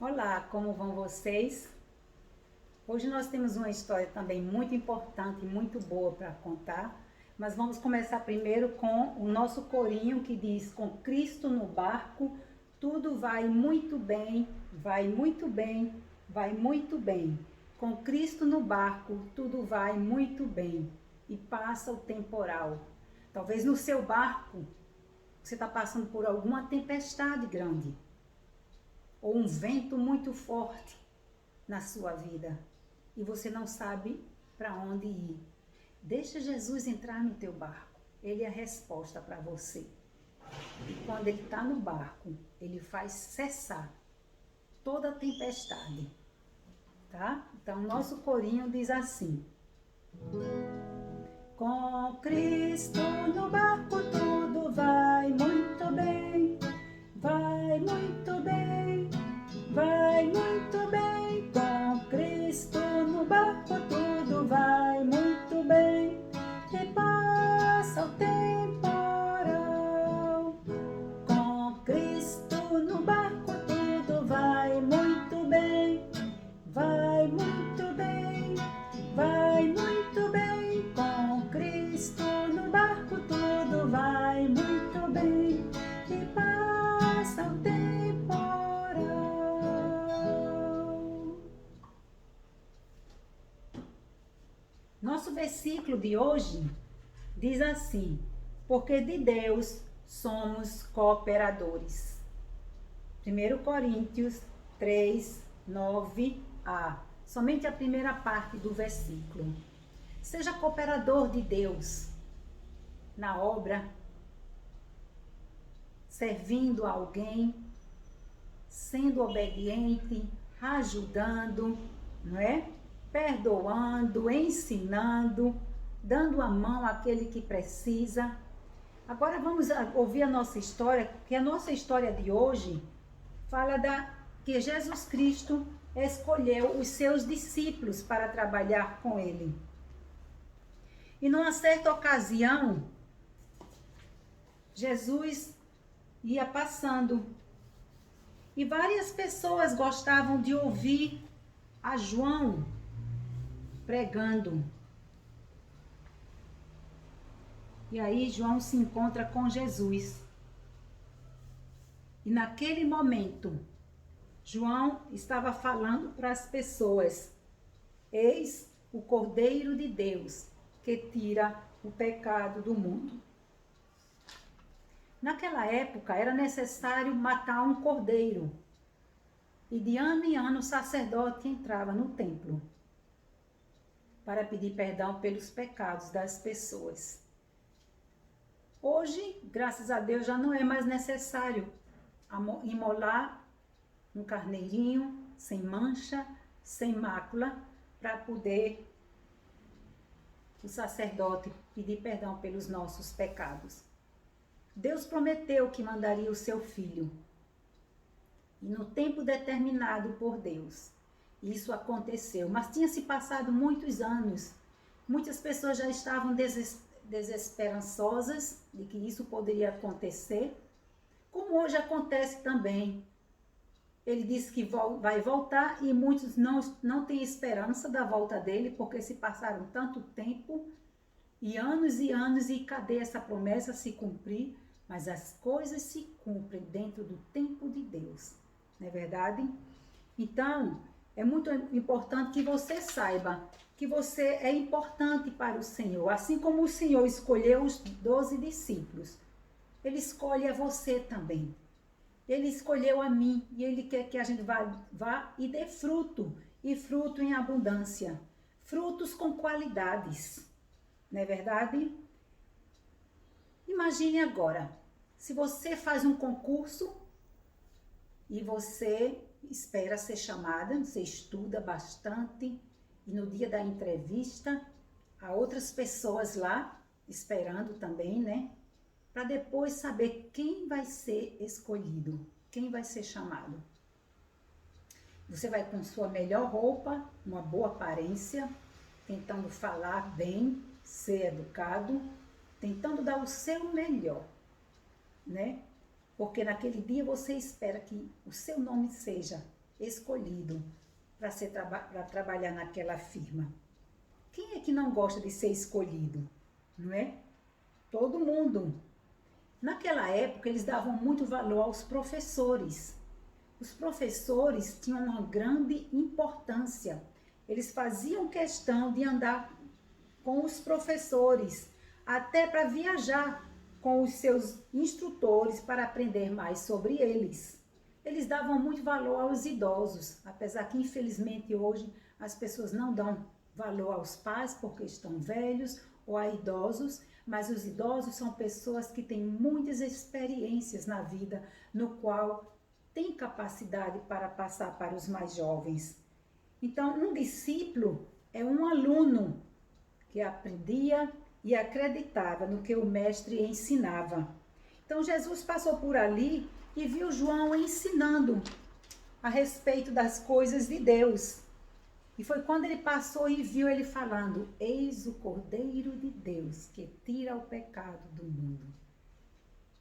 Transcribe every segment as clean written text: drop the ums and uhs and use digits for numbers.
Olá, como vão vocês? Hoje nós temos uma história também muito importante e muito boa para contar, mas vamos começar primeiro com o nosso corinho que diz: com Cristo no barco, tudo vai muito bem, vai muito bem, vai muito bem. Com Cristo no barco, tudo vai muito bem e passa o temporal. Talvez no seu barco você está passando por alguma tempestade grande ou um vento muito forte na sua vida e você não sabe para onde ir. Deixa Jesus entrar no teu barco. Ele é a resposta para você. E quando ele está no barco, ele faz cessar toda a tempestade. Tá? Então, nosso corinho diz assim: com Cristo no barco tudo vai muito bem, vai muito bem, vai muito bem. Com Cristo no barco tudo vai muito bem e passa o temporal. Com Cristo no barco tudo vai muito bem, vai muito bem, vai muito bem. Com Cristo no barco tudo vai muito bem e passa o temporal. Nosso versículo de hoje diz assim: porque de Deus somos cooperadores. 1 Coríntios 3, 9a. Somente a primeira parte do versículo. Seja cooperador de Deus na obra, servindo alguém, sendo obediente, ajudando, não é? Perdoando, ensinando, dando a mão àquele que precisa. Agora vamos ouvir a nossa história, que a nossa história de hoje fala que Jesus Cristo escolheu os seus discípulos para trabalhar com ele. E numa certa ocasião, Jesus ia passando e várias pessoas gostavam de ouvir a João pregando. E aí João se encontra com Jesus. E naquele momento, João estava falando para as pessoas: eis o Cordeiro de Deus que tira o pecado do mundo. Naquela época era necessário matar um cordeiro. E de ano em ano o sacerdote entrava no templo para pedir perdão pelos pecados das pessoas. Hoje, graças a Deus, já não é mais necessário imolar um carneirinho sem mancha, sem mácula, para poder o sacerdote pedir perdão pelos nossos pecados. Deus prometeu que mandaria o seu filho. E no tempo determinado por Deus, isso aconteceu. Mas tinha se passado muitos anos. Muitas pessoas já estavam desesperançosas de que isso poderia acontecer, como hoje acontece também. Ele disse que vai voltar e muitos não têm esperança da volta dele, porque se passaram tanto tempo e anos e cadê essa promessa se cumprir? Mas as coisas se cumprem dentro do tempo de Deus, não é verdade? Então, é muito importante que você saiba que você é importante para o Senhor. Assim como o Senhor escolheu os 12 discípulos, Ele escolhe a você também. Ele escolheu a mim e Ele quer que a gente vá e dê fruto, e fruto em abundância. Frutos com qualidades, não é verdade? Imagine agora, se você faz um concurso e você espera ser chamada, você estuda bastante e no dia da entrevista há outras pessoas lá esperando também, né? Para depois saber quem vai ser escolhido, quem vai ser chamado. Você vai com sua melhor roupa, uma boa aparência, tentando falar bem, ser educado, tentando dar o seu melhor, né? Porque naquele dia você espera que o seu nome seja escolhido para trabalhar naquela firma. Quem é que não gosta de ser escolhido? Não é? Todo mundo. Naquela época, eles davam muito valor aos professores. Os professores tinham uma grande importância. Eles faziam questão de andar com os professores, até para viajar com os seus instrutores para aprender mais sobre eles. Eles davam muito valor aos idosos, apesar que infelizmente hoje as pessoas não dão valor aos pais porque estão velhos ou a idosos, mas os idosos são pessoas que têm muitas experiências na vida, no qual têm capacidade para passar para os mais jovens. Então, um discípulo é um aluno que aprendia e acreditava no que o mestre ensinava. Então, Jesus passou por ali e viu João ensinando a respeito das coisas de Deus. E foi quando ele passou e viu ele falando: eis o Cordeiro de Deus que tira o pecado do mundo.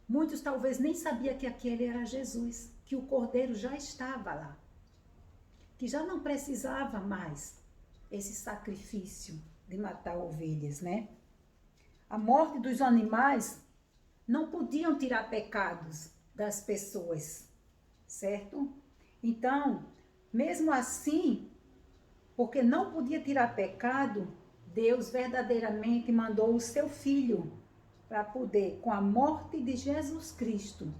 Muitos talvez nem sabiam que aquele era Jesus, que o Cordeiro já estava lá, que já não precisava mais esse sacrifício de matar ovelhas, né? A morte dos animais não podiam tirar pecados das pessoas, certo? Então, mesmo assim, porque não podia tirar pecado, Deus verdadeiramente mandou o seu Filho para poder, com a morte de Jesus Cristo,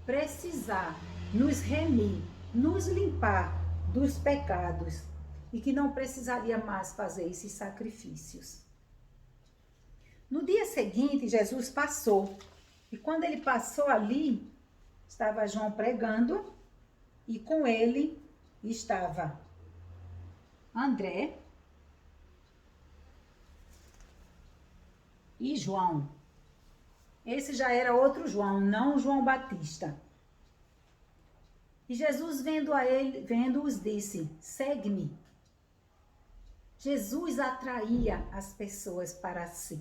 precisar nos remir, nos limpar dos pecados e que não precisaria mais fazer esses sacrifícios. No dia seguinte, Jesus passou e quando ele passou ali, estava João pregando e com ele estava André e João. Esse já era outro João, não João Batista. E Jesus, vendo-os, disse: segue-me. Jesus atraía as pessoas para si.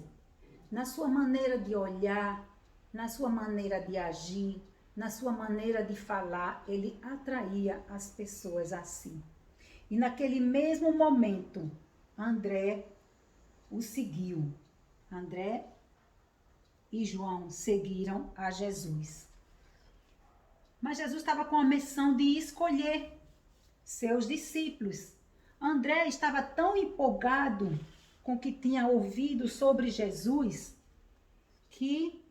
Na sua maneira de olhar, na sua maneira de agir, na sua maneira de falar, ele atraía as pessoas a si. E naquele mesmo momento, André o seguiu. André e João seguiram a Jesus. Mas Jesus estava com a missão de escolher seus discípulos. André estava tão empolgado com o que tinha ouvido sobre Jesus que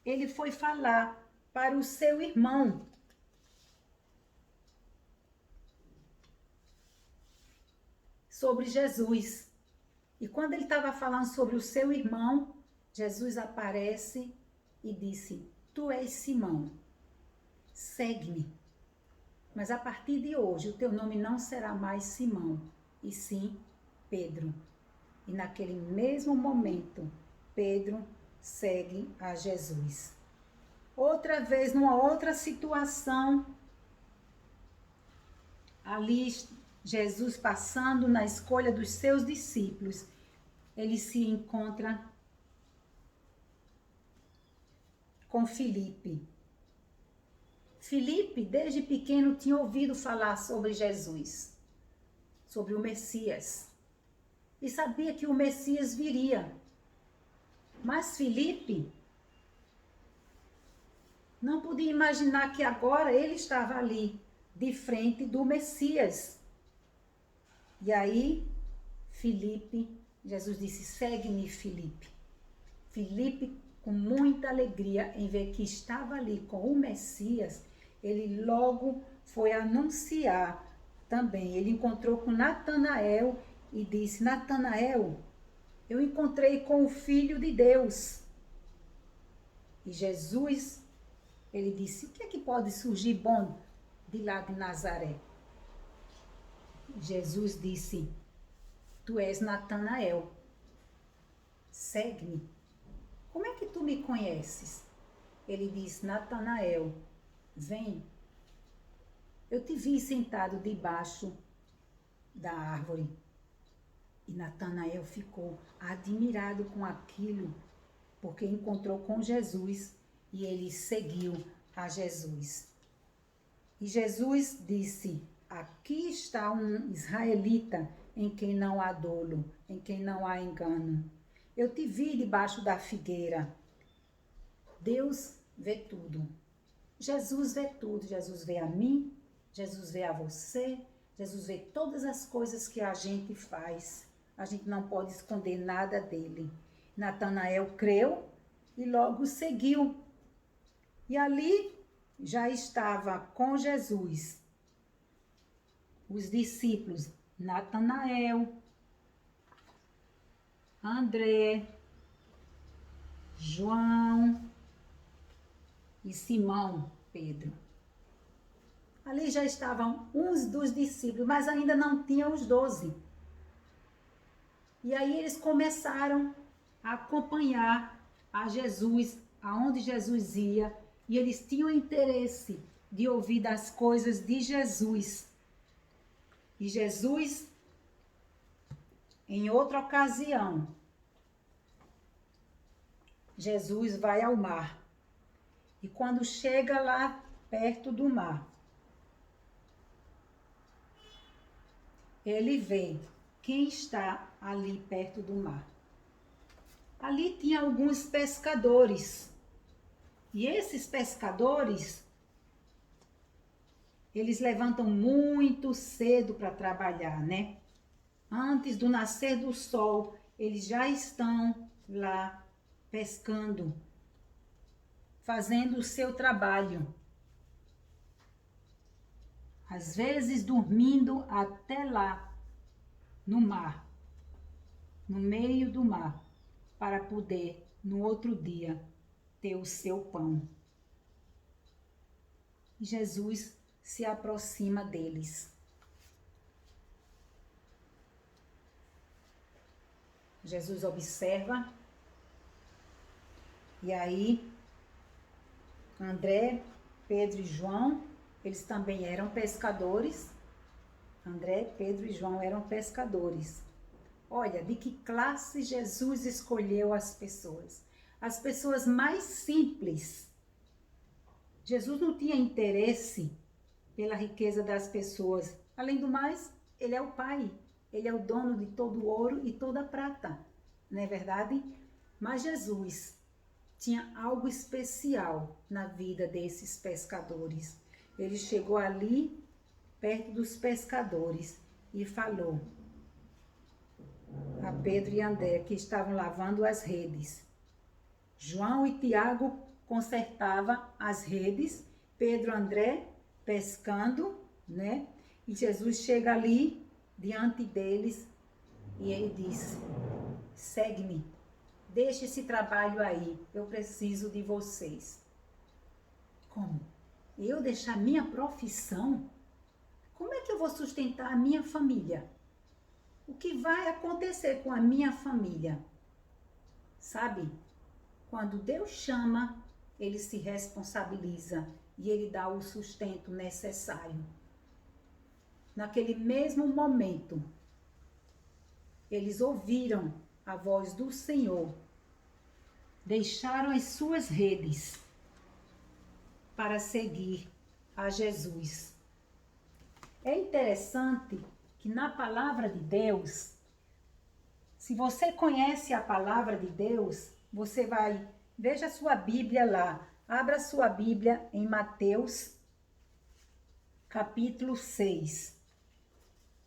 ele foi falar para o seu irmão. Sobre Jesus. E quando ele estava falando sobre o seu irmão, Jesus aparece e disse: tu és Simão, segue-me. Mas a partir de hoje, o teu nome não será mais Simão, e sim Pedro. E naquele mesmo momento, Pedro segue a Jesus. Outra vez, numa outra situação, ali Jesus passando na escolha dos seus discípulos, ele se encontra com Filipe. Filipe, desde pequeno, tinha ouvido falar sobre Jesus, sobre o Messias, e sabia que o Messias viria. Mas Filipe não podia imaginar que agora ele estava ali, de frente do Messias. E aí, Filipe, Jesus disse: segue-me, Filipe. Filipe, com muita alegria em ver que estava ali com o Messias, ele logo foi anunciar também. Ele encontrou com Natanael e disse: Natanael, eu encontrei com o Filho de Deus. E Jesus, ele disse: o que é que pode surgir bom de lá de Nazaré? Jesus disse: tu és Natanael, segue-me. Como é que tu me conheces? Ele disse: Natanael, vem. Eu te vi sentado debaixo da árvore. E Natanael ficou admirado com aquilo, porque encontrou com Jesus e ele seguiu a Jesus. E Jesus disse: aqui está um israelita em quem não há dolo, em quem não há engano. Eu te vi debaixo da figueira. Deus vê tudo. Jesus vê tudo. Jesus vê a mim, Jesus vê a você, Jesus vê todas as coisas que a gente faz. A gente não pode esconder nada dele. Natanael creu e logo seguiu. E ali já estava com Jesus os discípulos Natanael, André, João e Simão Pedro. Ali já estavam uns dos discípulos, mas ainda não tinham os 12. E aí eles começaram a acompanhar a Jesus, aonde Jesus ia, e eles tinham interesse de ouvir das coisas de Jesus. E Jesus, em outra ocasião, Jesus vai ao mar. E quando chega lá perto do mar, ele vê quem está ali perto do mar. Ali tinha alguns pescadores. E esses pescadores, eles levantam muito cedo para trabalhar, né? Antes do nascer do sol, eles já estão lá pescando, fazendo o seu trabalho. Às vezes dormindo até lá, no mar, no meio do mar, para poder, no outro dia, ter o seu pão. E Jesus se aproxima deles. Jesus observa, e aí André, Pedro e João, eles também eram pescadores. André, Pedro e João eram pescadores. Olha, de que classe Jesus escolheu as pessoas? As pessoas mais simples. Jesus não tinha interesse pela riqueza das pessoas. Além do mais, ele é o Pai. Ele é o dono de todo o ouro e toda a prata. Não é verdade? Mas Jesus tinha algo especial na vida desses pescadores. Ele chegou ali, perto dos pescadores, e falou a Pedro e André, que estavam lavando as redes. João e Tiago consertavam as redes, Pedro e André pescando, né? E Jesus chega ali, diante deles, e ele diz: segue-me, deixa esse trabalho aí, eu preciso de vocês. Como? Eu deixar minha profissão? Como é que eu vou sustentar a minha família? O que vai acontecer com a minha família? Sabe? Quando Deus chama, ele se responsabiliza e ele dá o sustento necessário. Naquele mesmo momento, eles ouviram a voz do Senhor, deixaram as suas redes para seguir a Jesus. É interessante que na palavra de Deus, se você conhece a palavra de Deus, você vai, veja a sua Bíblia lá, abra a sua Bíblia em Mateus, capítulo 6.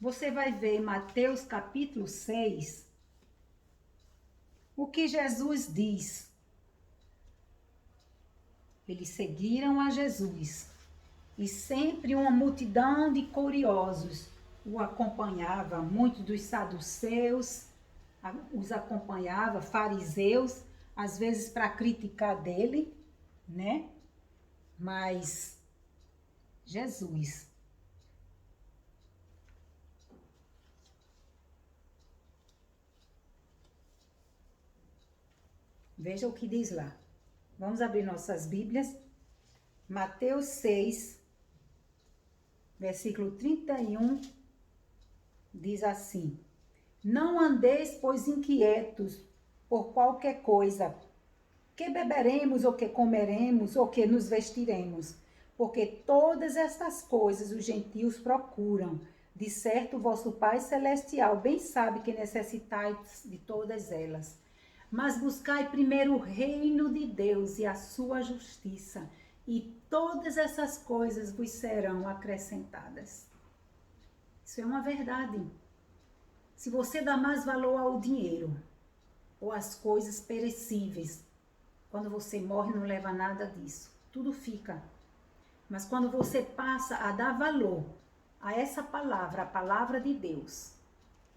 Você vai ver em Mateus, capítulo 6, o que Jesus diz. Eles seguiram a Jesus e sempre uma multidão de curiosos o acompanhava. Muitos dos saduceus os acompanhava, fariseus, às vezes para criticar dele, né? Mas Jesus, veja o que diz lá. Vamos abrir nossas Bíblias. Mateus 6, versículo 31, diz assim: não andeis, pois, inquietos por qualquer coisa, que beberemos, ou que comeremos, ou que nos vestiremos. porque todas estas coisas os gentios procuram. De certo, o vosso Pai Celestial bem sabe que necessitais de todas elas. Mas buscai primeiro o reino de Deus e a sua justiça, e todas essas coisas vos serão acrescentadas. Isso é uma verdade. Se você dá mais valor ao dinheiro ou às coisas perecíveis, quando você morre não leva nada disso. Tudo fica. Mas quando você passa a dar valor a essa palavra, a palavra de Deus,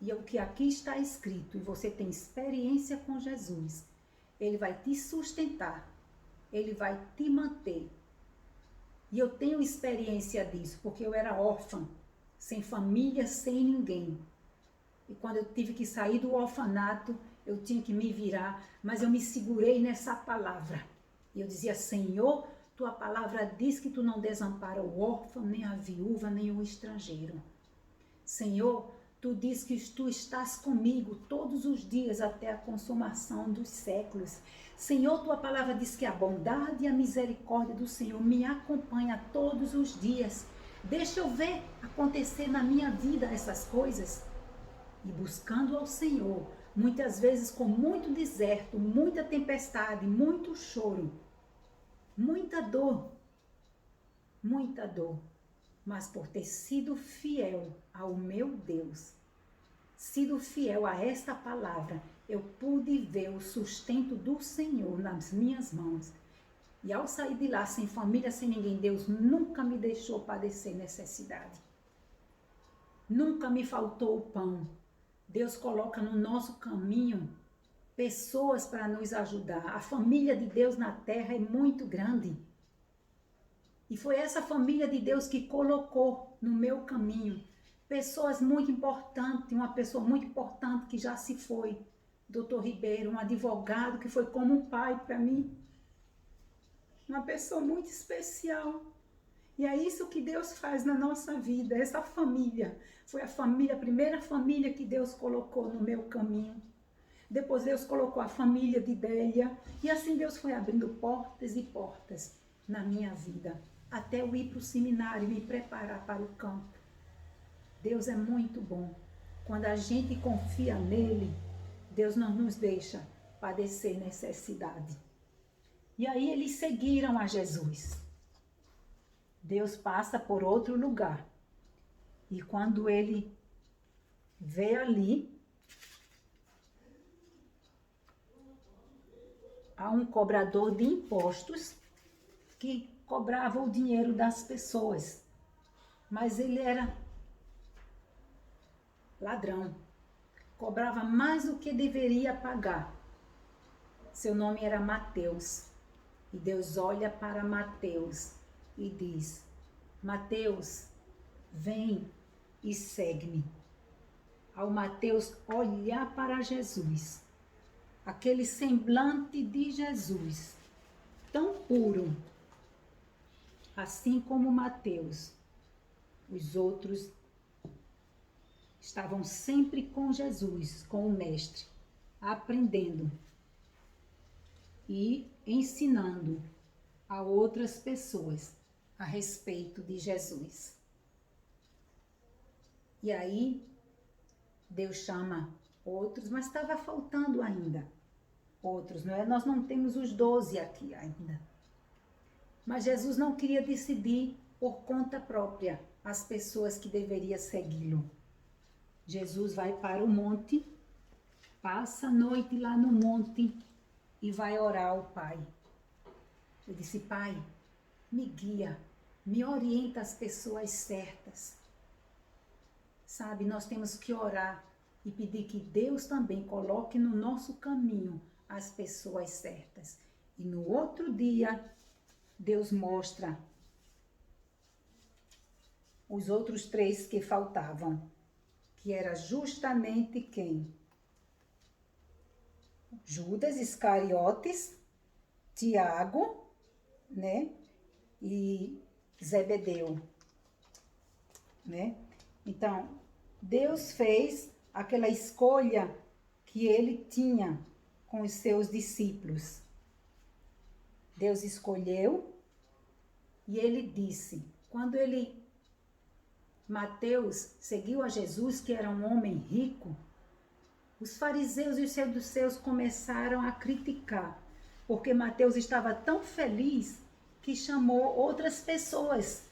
e o que aqui está escrito, e você tem experiência com Jesus, Ele vai te sustentar, Ele vai te manter. E eu tenho experiência disso, porque eu era órfã, sem família, sem ninguém. E quando eu tive que sair do orfanato, eu tinha que me virar, mas eu me segurei nessa palavra. E eu dizia, Senhor, tua palavra diz que tu não desampara o órfão, nem a viúva, nem o estrangeiro. Senhor, tu diz que tu estás comigo todos os dias até a consumação dos séculos. Senhor, tua palavra diz que a bondade e a misericórdia do Senhor me acompanha todos os dias. Deixa eu ver acontecer na minha vida essas coisas. E buscando ao Senhor, muitas vezes com muito deserto, muita tempestade, muito choro, muita dor, mas por ter sido fiel ao meu Deus, sido fiel a esta palavra, eu pude ver o sustento do Senhor nas minhas mãos. E ao sair de lá, sem família, sem ninguém, Deus nunca me deixou padecer necessidade. Nunca me faltou o pão. Deus coloca no nosso caminho pessoas para nos ajudar. A família de Deus na terra é muito grande. E foi essa família de Deus que colocou no meu caminho pessoas muito importantes, uma pessoa muito importante que já se foi, Dr. Ribeiro, um advogado que foi como um pai para mim. Uma pessoa muito especial. E é isso que Deus faz na nossa vida, essa família. Foi a primeira família que Deus colocou no meu caminho. Depois Deus colocou a família de Délia. E assim Deus foi abrindo portas e portas na minha vida. Até eu ir para o seminário e me preparar para o campo. Deus é muito bom. Quando a gente confia nele, Deus não nos deixa padecer necessidade. E aí eles seguiram a Jesus. Deus passa por outro lugar. E quando ele vê ali, há um cobrador de impostos que cobrava o dinheiro das pessoas. Mas ele era ladrão. Cobrava mais do que deveria pagar. Seu nome era Mateus. E Deus olha para Mateus e diz, Mateus, vem e segue-me. Ao Mateus olhar para Jesus, aquele semblante de Jesus, tão puro, assim como Mateus, os outros estavam sempre com Jesus, com o Mestre, aprendendo e ensinando a outras pessoas a respeito de Jesus. E aí, Deus chama outros, mas estava faltando ainda outros, não é? Nós não temos os 12 aqui ainda. Mas Jesus não queria decidir por conta própria as pessoas que deveriam segui-lo. Jesus vai para o monte, passa a noite lá no monte e vai orar ao Pai. Eu disse, Pai, me guia, me orienta as pessoas certas. Sabe, nós temos que orar e pedir que Deus também coloque no nosso caminho as pessoas certas. E no outro dia, Deus mostra os outros 3 que faltavam, que era justamente quem? Judas Iscariotes, Tiago, né? E Zebedeu, né? Então, Deus fez aquela escolha que ele tinha com os seus discípulos. Deus escolheu E ele disse, Mateus seguiu a Jesus, que era um homem rico, os fariseus e os saduceus começaram a criticar, porque Mateus estava tão feliz que chamou outras pessoas,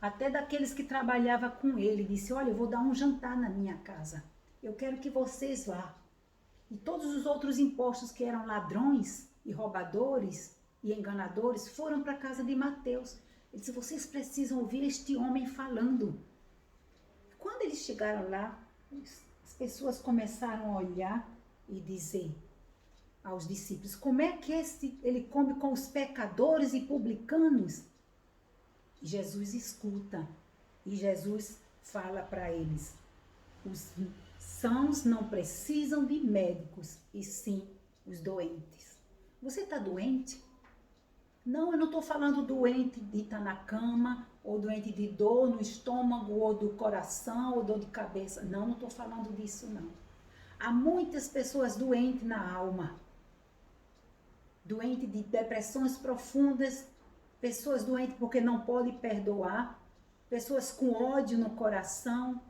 até daqueles que trabalhavam com ele, disse, olha, eu vou dar um jantar na minha casa, eu quero que vocês vá. E todos os outros impostos que eram ladrões e roubadores e enganadores foram para a casa de Mateus. Ele disse, vocês precisam ouvir este homem falando. Quando eles chegaram lá, as pessoas começaram a olhar e dizer aos discípulos, como é que ele come com os pecadores e publicanos? E Jesus escuta e Jesus fala para eles, os sãos não precisam de médicos, e sim os doentes. Você está doente? Não, eu não estou falando doente de estar na cama, ou doente de dor no estômago, ou do coração, ou dor de cabeça. Não, não estou falando disso, não. Há muitas pessoas doentes na alma, doentes de depressões profundas, pessoas doentes porque não podem perdoar, pessoas com ódio no coração,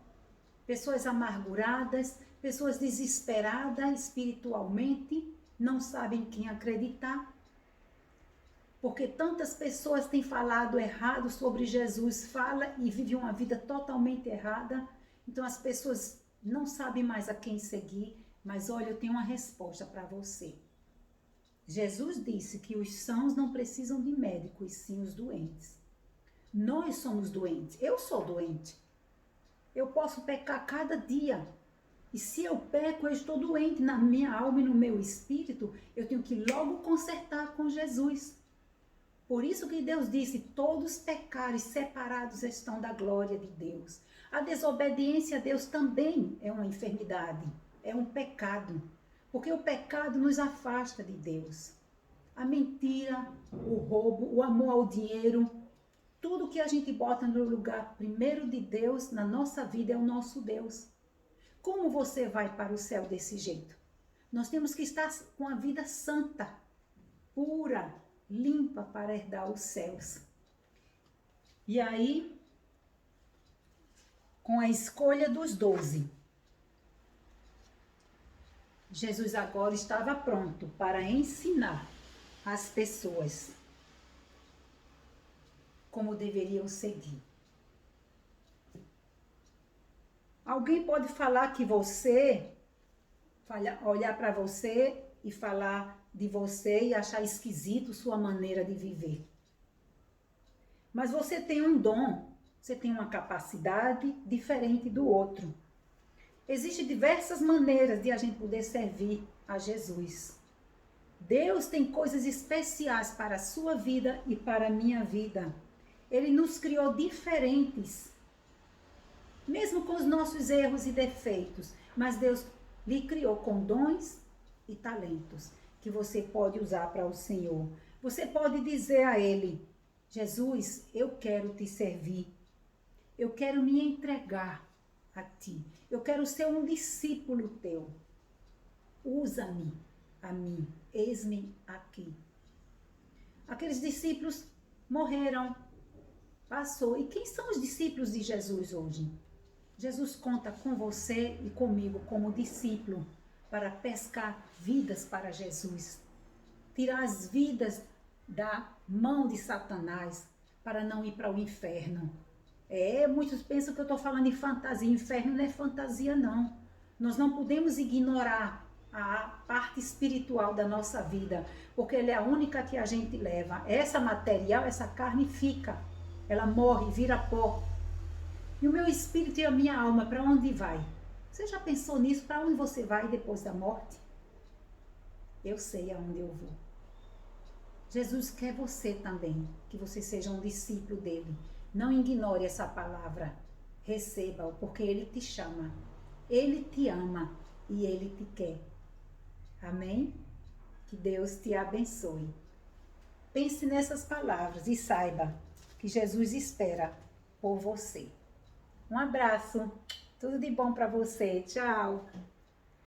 pessoas amarguradas, pessoas desesperadas espiritualmente, não sabem quem acreditar. Porque tantas pessoas têm falado errado sobre Jesus, fala e vive uma vida totalmente errada. Então as pessoas não sabem mais a quem seguir. Mas olha, eu tenho uma resposta para você. Jesus disse que os sãos não precisam de médico, e sim os doentes. Nós somos doentes. Eu sou doente. Eu posso pecar cada dia. E se eu peco, eu estou doente na minha alma e no meu espírito. Eu tenho que logo consertar com Jesus. Por isso que Deus disse, todos pecaram e separados estão da glória de Deus. A desobediência a Deus também é uma enfermidade, é um pecado. Porque o pecado nos afasta de Deus. A mentira, o roubo, o amor ao dinheiro, tudo que a gente bota no lugar primeiro de Deus, na nossa vida, é o nosso Deus. Como você vai para o céu desse jeito? Nós temos que estar com a vida santa, pura, limpa para herdar os céus. E aí, com a escolha dos 12, Jesus agora estava pronto para ensinar as pessoas como deveriam seguir. Alguém pode falar que olhar para você e falar de você e achar esquisito sua maneira de viver. Mas você tem um dom, você tem uma capacidade diferente do outro. Existem diversas maneiras de a gente poder servir a Jesus. Deus tem coisas especiais para a sua vida e para a minha vida. Ele nos criou diferentes, mesmo com os nossos erros e defeitos. Mas Deus lhe criou com dons e talentos que você pode usar para o Senhor. Você pode dizer a Ele, Jesus, eu quero te servir. Eu quero me entregar a ti. Eu quero ser um discípulo teu. Usa-me a mim. Eis-me aqui. Aqueles discípulos morreram. Passou. E quem são os discípulos de Jesus hoje? Jesus conta com você e comigo como discípulo para pescar vidas para Jesus. Tirar as vidas da mão de Satanás para não ir para o inferno. Muitos pensam que eu estou falando em fantasia. Inferno não é fantasia, não. Nós não podemos ignorar a parte espiritual da nossa vida, porque ela é a única que a gente leva. Essa material, essa carne fica. Ela morre, vira pó. E o meu espírito e a minha alma, para onde vai? Você já pensou nisso? Para onde você vai depois da morte? Eu sei aonde eu vou. Jesus quer você também, que você seja um discípulo dele. Não ignore essa palavra. Receba-o, porque ele te chama. Ele te ama e ele te quer. Amém? Que Deus te abençoe. Pense nessas palavras e saiba que Jesus espera por você. Um abraço. Tudo de bom para você. Tchau.